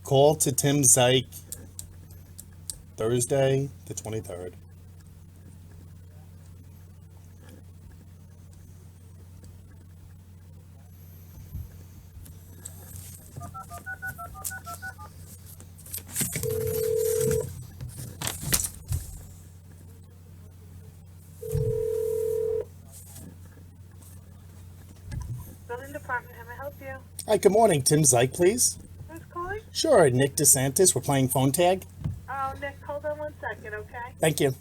Call to Tim Zike, Thursday, the 23rd. Building department, how may I help you? Hi, good morning. Tim Zike, please. Who's calling? Sure, Nick DeSantis. We're playing phone tag. Oh, Nick, hold on 1 second, okay? Thank you.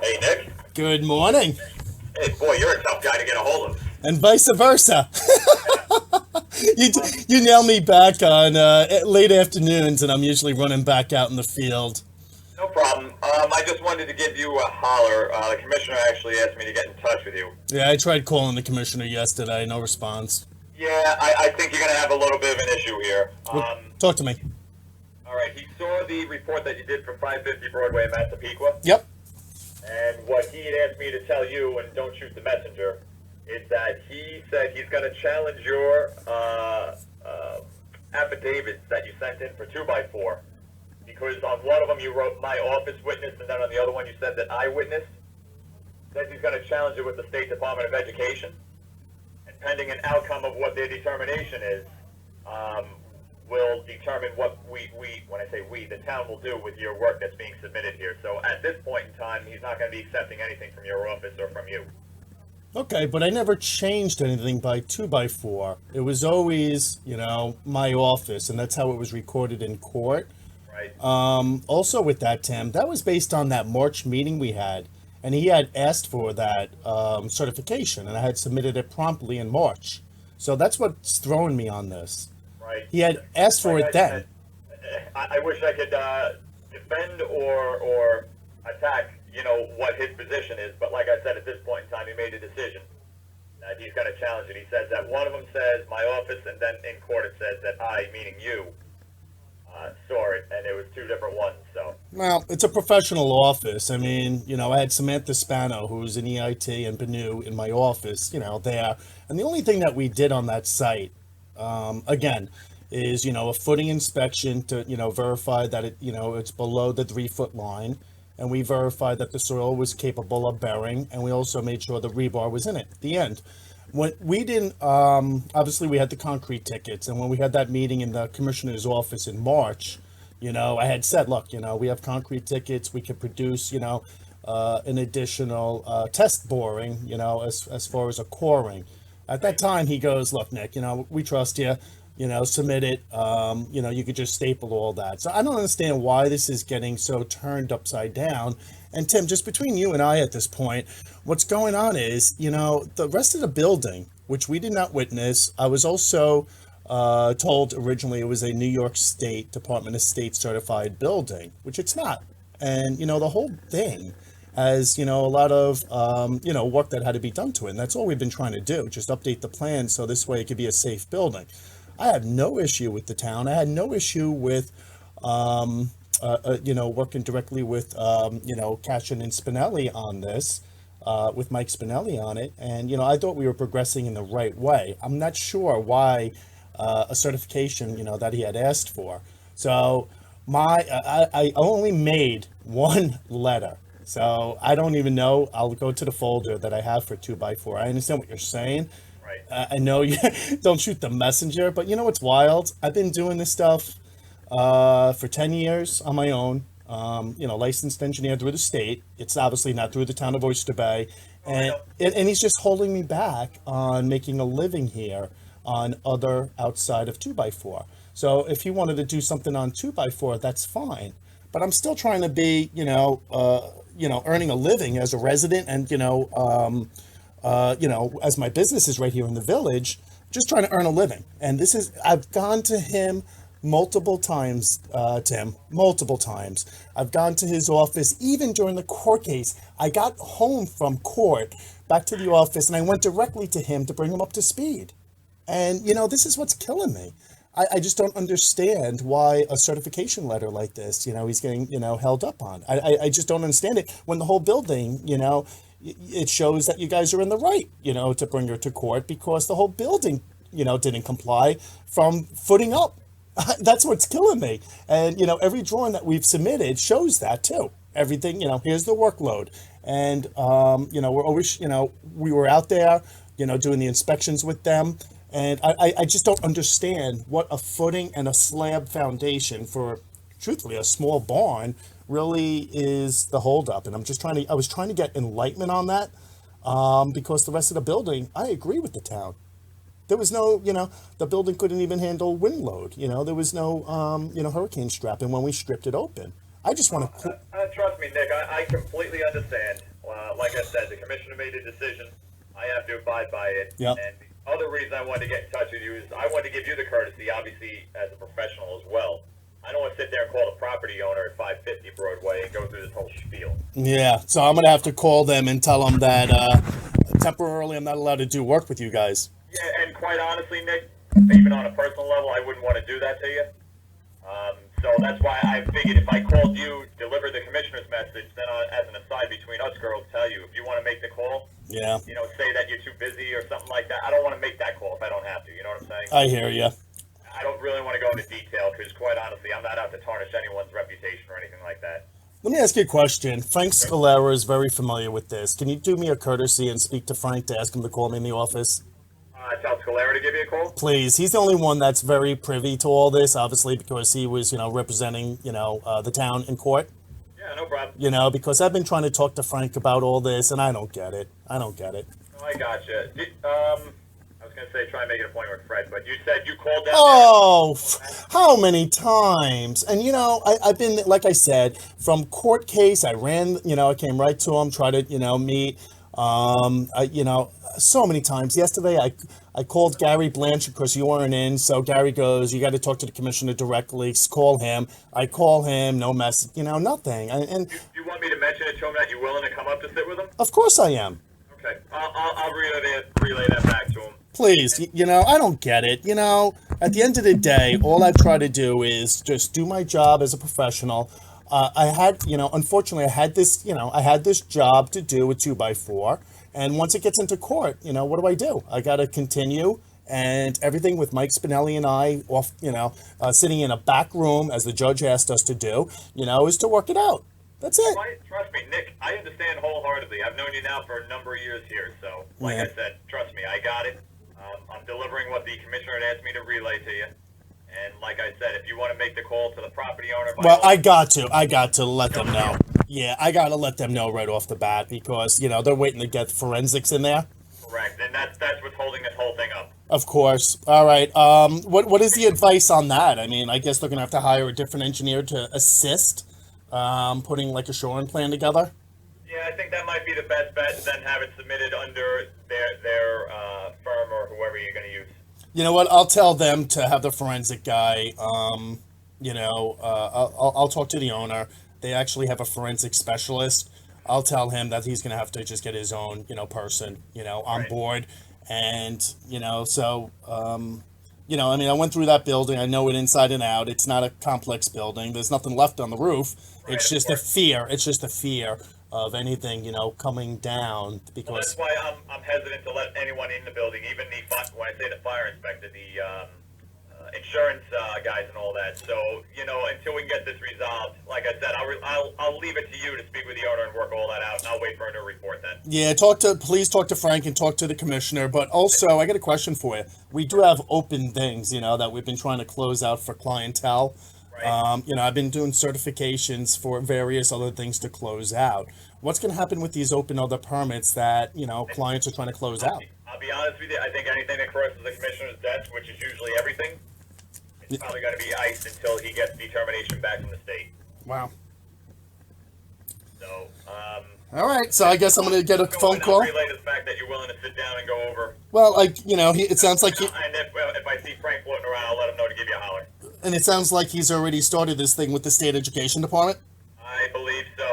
Hey, Nick. Good morning. Hey, boy, you're a tough guy to get a hold of. And vice versa. You nail me back on late afternoons, and I'm usually running back out in the field. No problem. I just wanted to give you a holler. The commissioner actually asked me to get in touch with you. Yeah, I tried calling the commissioner yesterday. No response. Yeah, I think you're going to have a little bit of an issue here. Talk to me. All right, he saw the report that you did for 550 Broadway in Massapequa. Yep. And what he had asked me to tell you, and don't shoot the messenger, is that he said he's going to challenge your affidavits that you sent in for 2x4. Because on one of them you wrote my office witness, and then on the other one you said that I witnessed. Says he's going to challenge it with the State Department of Education. And pending an outcome of what their determination is, will determine what when I say we, the town will do with your work that's being submitted here. So at this point in time, he's not going to be accepting anything from your office or from you. Okay, but I never changed anything by 2x4. It was always, my office, and that's how it was recorded in court. Right. Also with that, Tim, that was based on that March meeting we had, and he had asked for that certification, and I had submitted it promptly in March. So that's what's throwing me on this. Right. He had asked for it then. I wish I could defend or attack, what his position is. But like I said, at this point in time, he made a decision that he's going to challenge it. He says that one of them says my office, and then in court it says that I, meaning you, saw it, and it was two different ones. So. Well, it's a professional office. I mean, I had Samantha Spano, who's an EIT and Banu in my office, there. And the only thing that we did on that site, again, is, a footing inspection to, verify that it, it's below the 3-foot line. And we verified that the soil was capable of bearing. And we also made sure the rebar was in it at the end. When we didn't, obviously we had the concrete tickets. And when we had that meeting in the commissioner's office in March, I had said, look, we have concrete tickets. We could produce, an additional test boring, as far as a coring. At that time, he goes, look, Nick, we trust you, submit it. You could just staple all that. So I don't understand why this is getting so turned upside down. And Tim, just between you and I at this point, what's going on is, the rest of the building, which we did not witness, I was also told originally it was a New York State Department of State certified building, which it's not. And, the whole thing has, a lot of, work that had to be done to it. And that's all we've been trying to do, just update the plan so this way it could be a safe building. I have no issue with the town. I had no issue with, working directly with, Cashin and Spinelli on this, with Mike Spinelli on it. And, I thought we were progressing in the right way. I'm not sure why a certification, that he had asked for. So I only made one letter. So I don't even know. I'll go to the folder that I have for 2x4. I understand what you're saying. Right. I know you don't shoot the messenger, but what's wild? I've been doing this stuff for 10 years on my own. Licensed engineer through the state. It's obviously not through the town of Oyster Bay. And he's just holding me back on making a living here on other outside of 2x4. So if he wanted to do something on 2x4, that's fine. But I'm still trying to be, earning a living as a resident and, as my business is right here in the village, just trying to earn a living. And I've gone to him multiple times, Tim, multiple times. I've gone to his office, even during the court case. I got home from court back to the office, and I went directly to him to bring him up to speed. And, this is what's killing me. I just don't understand why a certification letter like this, he's getting, held up on. I just don't understand it when the whole building, it shows that you guys are in the right, to bring her to court because the whole building, didn't comply from footing up. That's what's killing me. And, every drawing that we've submitted shows that too. Everything, here's the workload. And, we're always, we were out there, doing the inspections with them. And I just don't understand what a footing and a slab foundation for, truthfully, a small barn really is the holdup. And I was trying to get enlightenment on that because the rest of the building, I agree with the town. There was no, the building couldn't even handle wind load. There was no, hurricane strapping when we stripped it open. I just want to... Trust me, Nick, I completely understand. Like I said, the commissioner made a decision. I have to abide by it. Yep. And the other reason I wanted to get in touch with you is I wanted to give you the courtesy, obviously, as a professional as well. I don't want to sit there and call the property owner at 550 Broadway and go through this whole spiel. Yeah, so I'm going to have to call them and tell them that temporarily I'm not allowed to do work with you guys. Yeah, and quite honestly, Nick, even on a personal level, I wouldn't want to do that to you. So that's why I figured if I called you, deliver the commissioner's message, then as an aside between us girls, tell you, if you want to make the call, yeah, say that you're too busy or something like that. I don't want to make that call if I don't have to, you know what I'm saying? I hear you. I don't really want to go into detail because, quite honestly, I'm not out to tarnish anyone's reputation or anything like that. Let me ask you a question. Frank Scalera is very familiar with this. Can you do me a courtesy and speak to Frank to ask him to call me in the office? Tell Scalera to give you a call? Please. He's the only one that's very privy to all this, obviously, because he was, representing, the town in court. Yeah, no problem. Because I've been trying to talk to Frank about all this, and I don't get it. No, I gotcha. I was going to say try and make an appointment with Fred, but you said you called down there. How many times? And, I've been, like I said, from court case, I ran, I came right to him, tried to, meet. So many times. Yesterday, I called Gary Blanchard because you weren't in. So Gary goes, you got to talk to the commissioner directly. Call him. I call him. No message. Nothing. And do you want me to mention it to him that you're willing to come up to sit with him? Of course I am. Okay. I'll relay that back to him. Please. I don't get it. At the end of the day, all I try to do is just do my job as a professional. I had, unfortunately, I had this job to do with 2x4. And once it gets into court, what do? I got to continue. And everything with Mike Spinelli and I off, sitting in a back room, as the judge asked us to do, is to work it out. That's it. Trust me, Nick, I understand wholeheartedly. I've known you now for a number of years here. So, like I said, trust me, I got it. I'm delivering what the commissioner had asked me to relay to you. And like I said, if you want to make the call to the property owner... Well, I got to let them know. Yeah, I got to let them know right off the bat because, they're waiting to get forensics in there. Correct, and that's what's holding this whole thing up. Of course. All right. What is the advice on that? I mean, I guess they're going to have to hire a different engineer to assist putting like a shoreline plan together? Yeah, I think that might be the best bet, and then have it submitted under their firm or whoever you're going to use. You know what? I'll tell them to have the forensic guy. I'll talk to the owner. They actually have a forensic specialist. I'll tell him that he's going to have to just get his own, person, on board. And, I went through that building. I know it inside and out. It's not a complex building. There's nothing left on the roof. Right, it's just a fear. It's just a fear of anything, coming down because... Well, that's why I'm hesitant to let anyone in the building, even when I say the fire inspector, the insurance guys and all that. So, until we can get this resolved, like I said, I'll leave it to you to speak with the owner and work all that out, and I'll wait for a new report then. Yeah, please talk to Frank and talk to the commissioner, but also, I got a question for you. We do have open things, that we've been trying to close out for clientele. Right. I've been doing certifications for various other things to close out. What's going to happen with these open other permits that, clients are trying to close out? I'll be honest with you. I think anything that crosses the commissioner's desk, which is usually everything, it's probably going to be iced until he gets determination back from the state. Wow. So, all right. So I guess I'm going to get a phone call. Relay the fact that you're willing to sit down and go over. Well, it sounds like... And if I see Frank floating around, I'll let him know to give you a holler. And it sounds like he's already started this thing with the state education department? I believe so.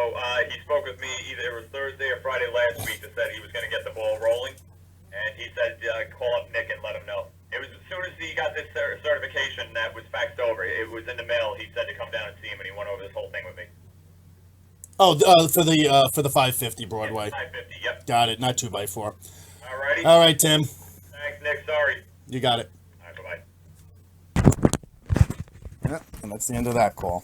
He spoke with me either it was Thursday or Friday last week that said he was going to get the ball He said, call up Nick and let him know. It was as soon as he got this certification that was faxed over. It was in the mail. He said to come down and see him, and he went over this whole thing with me. Oh, for the 550 Broadway. 550, yep. Got it. Not 2x4. Alrighty. All right, Tim. Thanks, Nick. Sorry. You got it. All right, bye-bye. Yeah, and that's the end of that call.